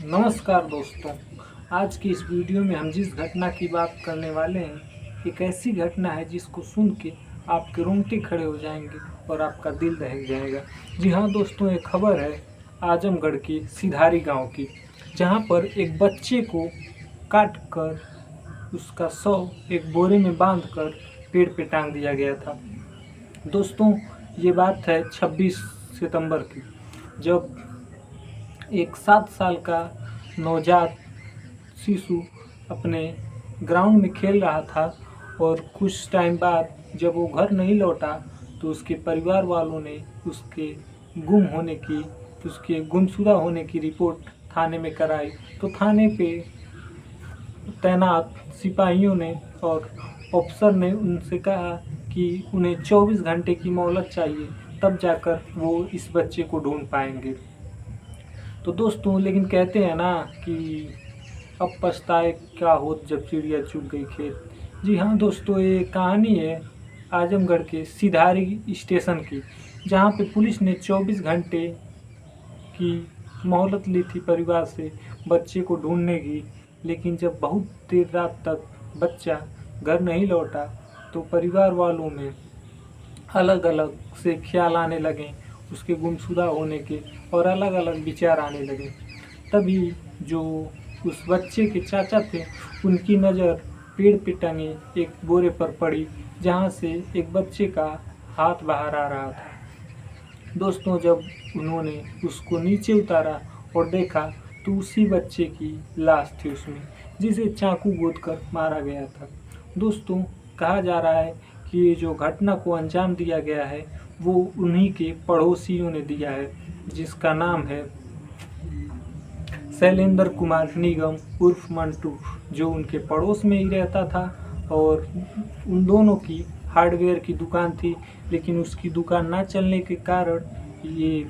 नमस्कार दोस्तों। आज की इस वीडियो में हम जिस घटना की बात करने वाले हैं एक ऐसी घटना है जिसको सुन के आपके रोंगटे खड़े हो जाएंगे और आपका दिल दहक जाएगा। जी हाँ दोस्तों, एक खबर है आजमगढ़ के सिधारी गांव की, जहां पर एक बच्चे को काट कर उसका शव एक बोरे में बांधकर पेड़ पे टांग दिया गया था। दोस्तों, ये बात है 26 सितंबर की, जब एक 7 साल का नवजात शिशु अपने ग्राउंड में खेल रहा था और कुछ टाइम बाद जब वो घर नहीं लौटा तो उसके परिवार वालों ने उसके गुमशुदा होने की रिपोर्ट थाने में कराई। तो थाने पे तैनात सिपाहियों ने और अफसर ने उनसे कहा कि उन्हें 24 घंटे की मोहलत चाहिए, तब जाकर वो इस बच्चे को ढूंढ पाएंगे। तो दोस्तों, लेकिन कहते हैं ना कि अब पछताए क्या होत जब चिड़िया चुग गई खेत। जी हाँ दोस्तों, ये कहानी है आजमगढ़ के सिधारी स्टेशन की, जहाँ पे पुलिस ने 24 घंटे की मोहलत ली थी परिवार से बच्चे को ढूंढने की। लेकिन जब बहुत देर रात तक बच्चा घर नहीं लौटा तो परिवार वालों में अलग अलग से ख्याल आने लगे उसके गुमशुदा होने के, और अलग अलग विचार आने लगे। तभी जो उस बच्चे के चाचा थे उनकी नज़र पेड़ पे टंगे एक बोरे पर पड़ी, जहाँ से एक बच्चे का हाथ बाहर आ रहा था। दोस्तों, जब उन्होंने उसको नीचे उतारा और देखा तो उसी बच्चे की लाश थी उसमें, जिसे चाकू गोद कर मारा गया था। दोस्तों, कहा जा रहा है कि ये जो घटना को अंजाम दिया गया है वो उन्हीं के पड़ोसियों ने दिया है, जिसका नाम है शैलेंद्र कुमार निगम उर्फ मंटू, जो उनके पड़ोस में ही रहता था। और उन दोनों की हार्डवेयर की दुकान थी, लेकिन उसकी दुकान ना चलने के कारण ये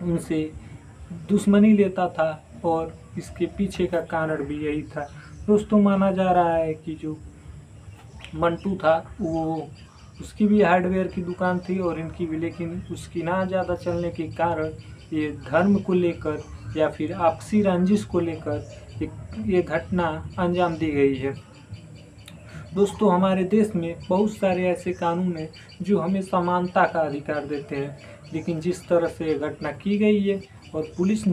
उनसे दुश्मनी लेता था, और इसके पीछे का कारण भी यही था। दोस्तों, माना जा रहा है कि जो मंटू था वो उसकी भी हार्डवेयर की दुकान थी और इनकी भी, लेकिन उसकी ना ज़्यादा चलने के कारण ये धर्म को लेकर या फिर आपसी रंजिश को लेकर ये घटना अंजाम दी गई है। दोस्तों, हमारे देश में बहुत सारे ऐसे कानून हैं जो हमें समानता का अधिकार देते हैं, लेकिन जिस तरह से ये घटना की गई है और पुलिस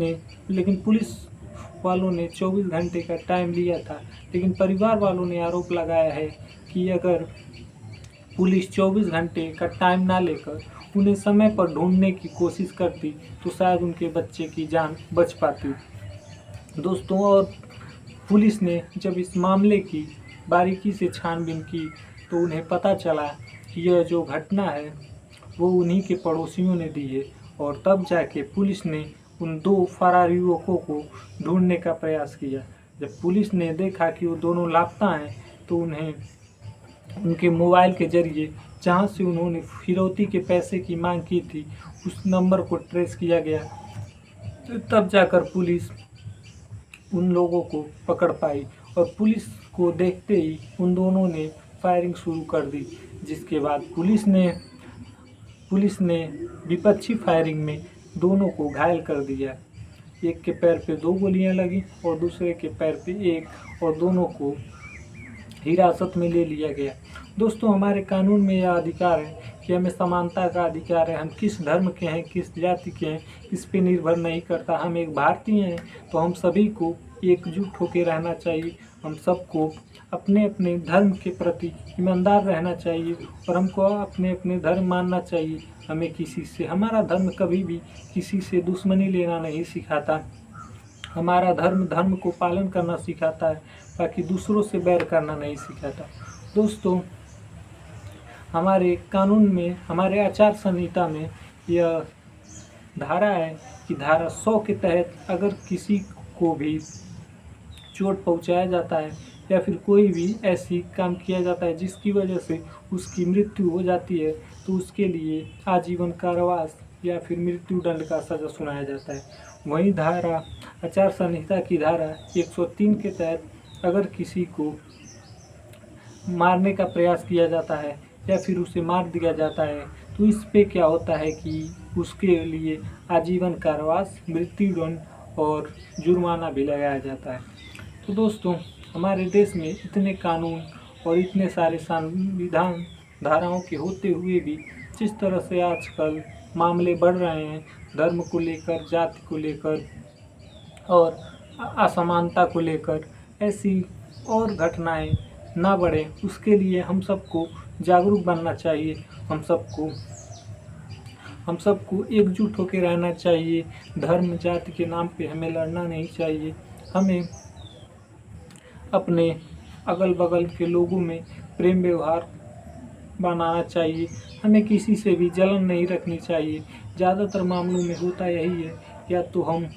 वालों ने 24 घंटे का टाइम लिया था, लेकिन परिवार वालों ने आरोप लगाया है कि अगर पुलिस 24 घंटे का टाइम ना लेकर उन्हें समय पर ढूंढने की कोशिश करती तो शायद उनके बच्चे की जान बच पाती। दोस्तों, और पुलिस ने जब इस मामले की बारीकी से छानबीन की तो उन्हें पता चला कि यह जो घटना है वो उन्हीं के पड़ोसियों ने दी है, और तब जाके पुलिस ने उन दो फरार युवकों को ढूंढने का प्रयास किया। जब पुलिस ने देखा कि वो दोनों लापता हैं तो उन्हें उनके मोबाइल के जरिए, जहां से उन्होंने फिरौती के पैसे की मांग की थी, उस नंबर को ट्रेस किया गया। तो तब जाकर पुलिस उन लोगों को पकड़ पाई, और पुलिस को देखते ही उन दोनों ने फायरिंग शुरू कर दी, जिसके बाद पुलिस ने विपक्षी फायरिंग में दोनों को घायल कर दिया। एक के पैर पे 2 गोलियां लगी और दूसरे के पैर पे 1, और दोनों को हिरासत में ले लिया गया। दोस्तों, हमारे कानून में यह अधिकार है कि हमें समानता का अधिकार है। हम किस धर्म के हैं, किस जाति के हैं, इस पे निर्भर नहीं करता। हम एक भारतीय हैं तो हम सभी को एकजुट होकर रहना चाहिए। हम सबको अपने अपने धर्म के प्रति ईमानदार रहना चाहिए, और हमको अपने अपने धर्म मानना चाहिए। हमें हमारा धर्म कभी भी किसी से दुश्मनी लेना नहीं सिखाता। हमारा धर्म को पालन करना सिखाता है, बाकी दूसरों से बैर करना नहीं सिखाता। दोस्तों, हमारे कानून में, हमारे आचार संहिता में यह धारा है कि धारा 100 के तहत अगर किसी को भी चोट पहुंचाया जाता है या फिर कोई भी ऐसी काम किया जाता है जिसकी वजह से उसकी मृत्यु हो जाती है, तो उसके लिए आजीवन कारावास या फिर मृत्यु दंड का सज़ा सुनाया जाता है। वहीं आचार संहिता की धारा 103 के तहत अगर किसी को मारने का प्रयास किया जाता है या फिर उसे मार दिया जाता है, तो इस पे क्या होता है कि उसके लिए आजीवन कारावास, मृत्युदंड और जुर्माना भी लगाया जाता है। तो दोस्तों, हमारे देश में इतने कानून और इतने सारे संविधान धाराओं के होते हुए भी जिस तरह से आजकल मामले बढ़ रहे हैं धर्म को लेकर, जाति को लेकर और असमानता को लेकर, ऐसी और घटनाएं ना बढ़े उसके लिए हम सबको जागरूक बनना चाहिए। हम सबको एकजुट होकर रहना चाहिए। धर्म जाति के नाम पे हमें लड़ना नहीं चाहिए। हमें अपने अगल बगल के लोगों में प्रेम व्यवहार बनाना चाहिए। हमें किसी से भी जलन नहीं रखनी चाहिए। ज़्यादातर मामलों में होता यही है, या तो हम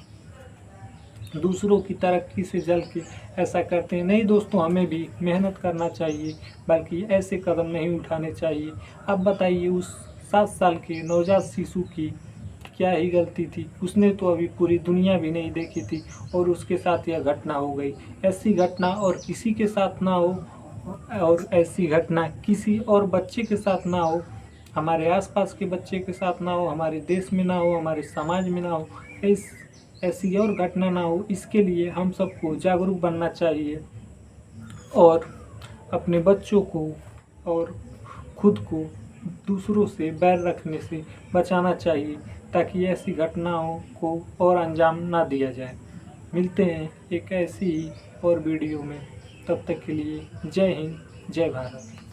दूसरों की तरक्की से जल के ऐसा करते हैं। नहीं दोस्तों, हमें भी मेहनत करना चाहिए, बल्कि ऐसे कदम नहीं उठाने चाहिए। अब बताइए, उस 7 साल के नवजात शिशु की क्या ही गलती थी? उसने तो अभी पूरी दुनिया भी नहीं देखी थी और उसके साथ यह घटना हो गई। ऐसी घटना और किसी के साथ ना हो, और ऐसी घटना किसी और बच्चे के साथ ना हो, हमारे आसपास के बच्चे के साथ ना हो, हमारे देश में ना हो, हमारे समाज में ना हो, ऐसी और घटना ना हो। इसके लिए हम सबको जागरूक बनना चाहिए और अपने बच्चों को और खुद को दूसरों से बैर रखने से बचाना चाहिए, ताकि ऐसी घटनाओं को और अंजाम ना दिया जाए। मिलते हैं एक ऐसी ही और वीडियो में, तब तक के लिए जय हिंद, जय भारत।